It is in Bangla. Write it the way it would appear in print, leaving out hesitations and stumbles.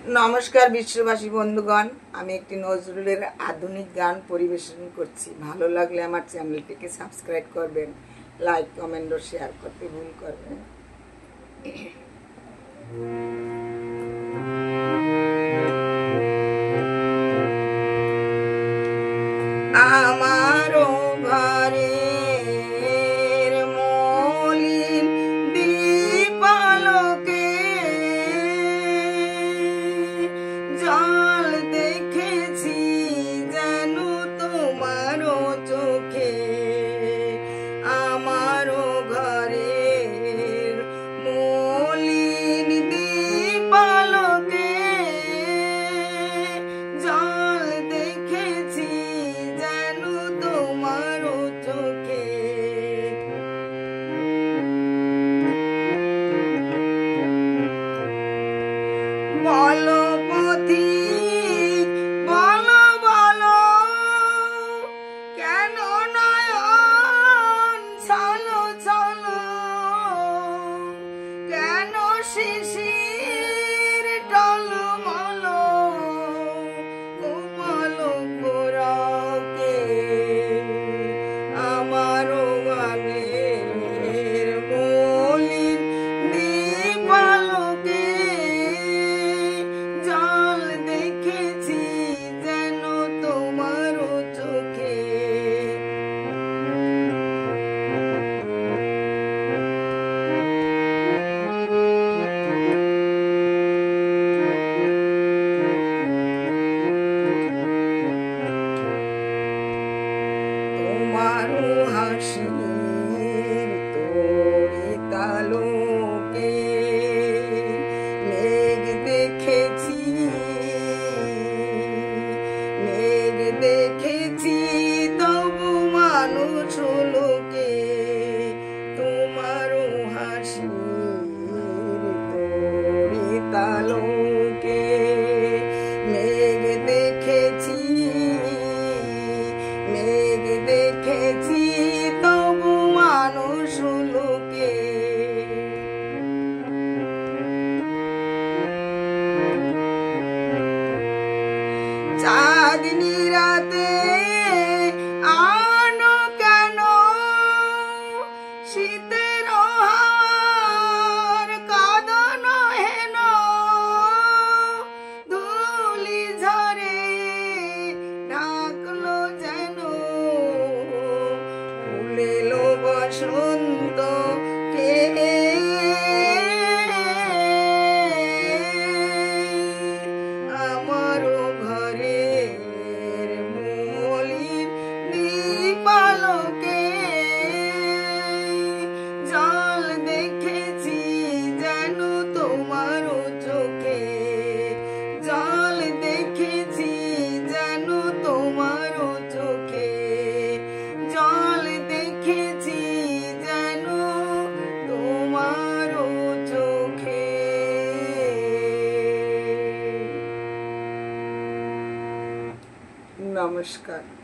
नमस्कार विश्ववासी बंधुगण आमी एकटी नजरुलेर आधुनिक गान परिवेशन करছি ভালো লাগলে আমার চ্যানেলটিকে সাবস্ক্রাইব করবেন লাইক কমেন্ট ও শেয়ার করতে ভুল করবেন আমারো ঘরের মলিন দীপালোকে জল দেখেছি যেন তোমারও চোখে আমারও ঘরের মলিন দীপালোকে জল দেখেছি যেন তোমারও চোখে বলো পথিক বলো বলো কেন নয়ন চলো চলো কেন শিশির টলমলো কোমল গোরাকে আমারও গানের মলিন দীপালোকে জল দেখেছি যেন তোমারও চোখে তোমারও হাসির তরিতালোকে মেঘ দেখেছি তবু মানুষ লোকে তোমারও হাসির তরিতালোকে মেঘ দেখেছি তবু মানুষ লোকে চাঁদনি রাতে আনো কেন শীতের হাওয়ার কাঁদন হেন ধুলি ঝরে ঢাকলো যেন ফুলেলো বসন্ত কে আমারও ঘরের মলিন দীপালোকে জল দেখেছি যেন তোমারও চোখে জল দেখেছি যেন তোমারও চোখে জল দেখেছি যেন তোমারও চোখে नमस्कार।